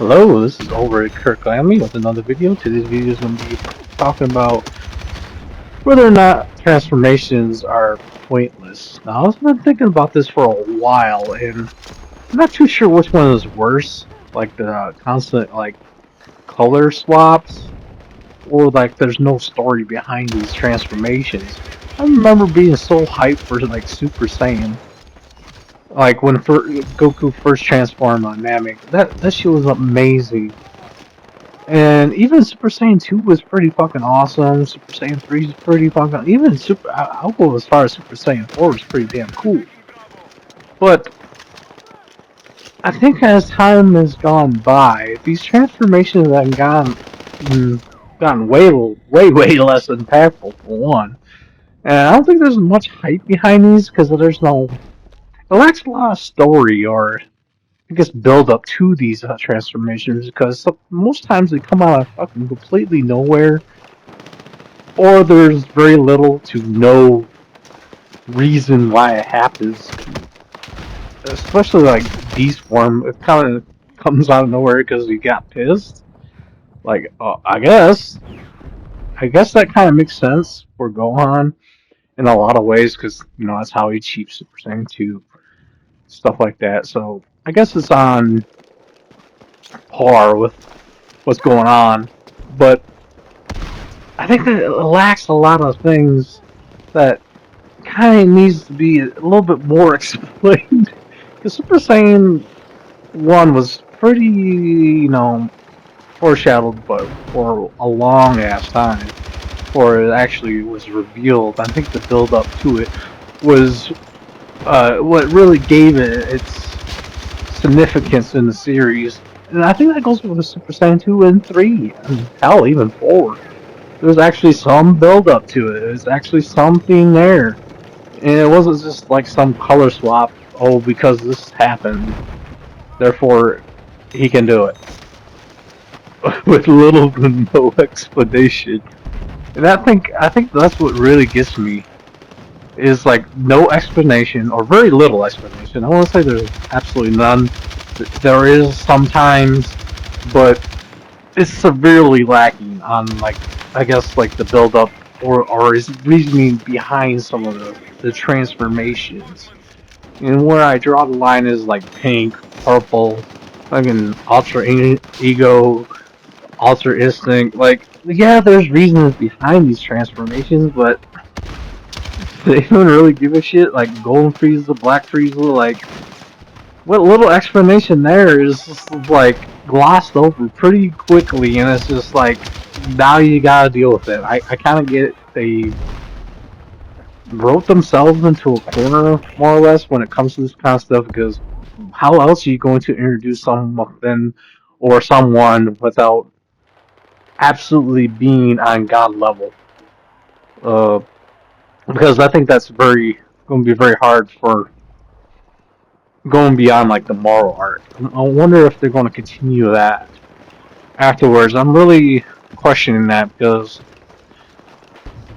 Hello, this is over at Kirk Lamley with another video. Today's video is going to be talking about whether or not transformations are pointless. Now, I've been thinking about this for a while, and I'm not too sure which one is worse, like the constant color swaps, or like there's no story behind these transformations. I remember being so hyped for like Super Saiyan. Like when Goku first transformed on Namek, that shit was amazing. And even Super Saiyan 2 was pretty fucking awesome. Super Saiyan 3 is pretty fucking. Even I'll go as far as Super Saiyan 4 was pretty damn cool. But I think as time has gone by, these transformations have gotten way less impactful for one. And I don't think there's much hype behind these because it lacks a lot of story or I guess build up to these transformations because most times they come out of fucking completely nowhere, or there's very little to no reason why it happens. Especially like Beast form, it kind of comes out of nowhere because he got pissed. Like, I guess that kind of makes sense for Gohan in a lot of ways because that's how he achieved Super Saiyan 2, stuff like that. So I guess it's on par with what's going on, but I think that it lacks a lot of things that kind of needs to be a little bit more explained. Because Super Saiyan 1 was pretty, foreshadowed but for a long ass time before it actually was revealed. I think the build up to it was what really gave it its significance in the series. And I think that goes with Super Saiyan 2 and 3, and hell, even 4. There's actually some build up to it. There's actually something there. And it wasn't just like some color swap, oh, because this happened, therefore he can do it. With little to no explanation. And I think that's what really gets me. Is like no explanation or very little explanation. I want to say there's absolutely none. There is sometimes, but it's severely lacking on like I guess like the build up or is reasoning behind some of the transformations. And where I draw the line is like pink, purple, fucking ultra ego, ultra instinct. Like yeah, there's reasons behind these transformations, but they don't really give a shit. Like Golden Frieza, Black Frieza, like what little explanation there is just like glossed over pretty quickly, and it's just like now you gotta deal with it. I kind of get it. They wrote themselves into a corner more or less when it comes to this kind of stuff because how else are you going to introduce something or someone without absolutely being on God level? Uh, because I think that's very going to be very hard for going beyond like the moral arc. I wonder if they're going to continue that afterwards. I'm really questioning that because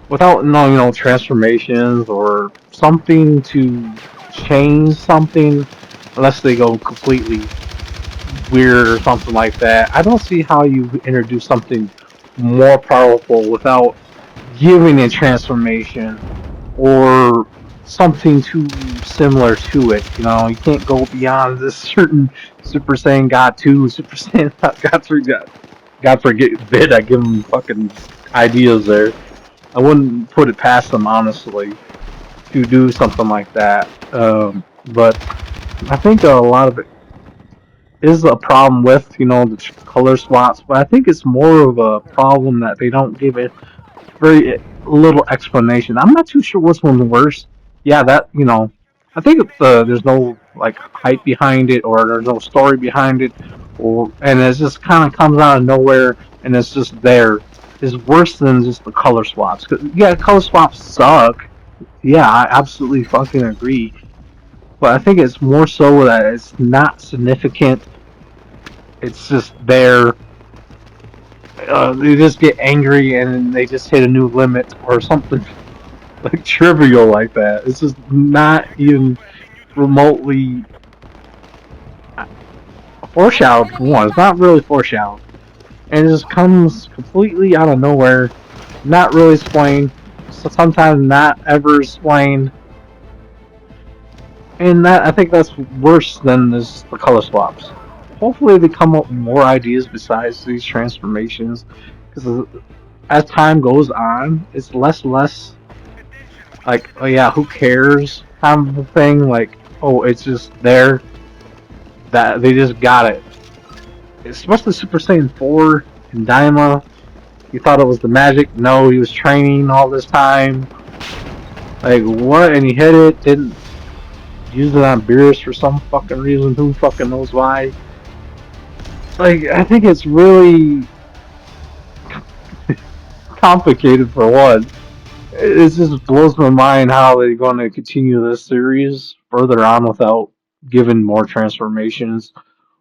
without no transformations or something to change something, unless they go completely weird or something like that, I don't see how you introduce something more powerful without giving a transformation or something too similar to it. You can't go beyond this certain Super Saiyan God 2, Super Saiyan God 3, God forbid I give them fucking ideas there. I wouldn't put it past them, honestly, to do something like that. But I think a lot of it is a problem with, the color swaps, but I think it's more of a problem that they don't give it very little explanation. I'm not too sure which one's worse. Yeah, I think there's no like hype behind it, or there's no story behind it, and it just kind of comes out of nowhere, and it's just there. Is worse than just the color swaps. 'Cause, yeah, color swaps suck. Yeah, I absolutely fucking agree. But I think it's more so that it's not significant. It's just there. They just get angry and they just hit a new limit or something like trivial like that. It's just not even remotely foreshadowed for one. It's not really foreshadowed, and it just comes completely out of nowhere. Not really explained. So sometimes not ever explained. And that I think that's worse than the color swaps. Hopefully they come up with more ideas besides these transformations, because as time goes on, it's less and less like, oh yeah, who cares kind of thing. Like, oh, it's just there, that they just got it. Especially Super Saiyan 4 and Daima. You thought it was the magic. No, he was training all this time. Like, what? And he hit it, didn't use it on Beerus for some fucking reason. Who fucking knows why? Like, I think it's really complicated for one. It just blows my mind how they're going to continue this series further on without giving more transformations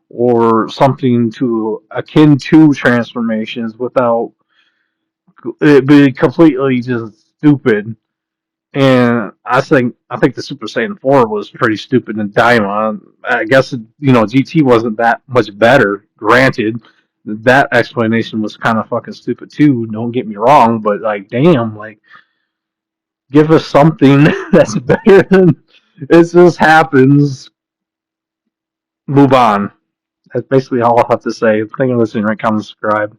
or something to akin to transformations without it being completely just stupid. And I think the Super Saiyan 4 was pretty stupid in Daima. I guess GT wasn't that much better. Granted, that explanation was kind of fucking stupid too. Don't get me wrong, but like, damn, like, give us something that's better than it just happens. Move on. That's basically all I have to say. Thank you for listening. Rate, comment, subscribe.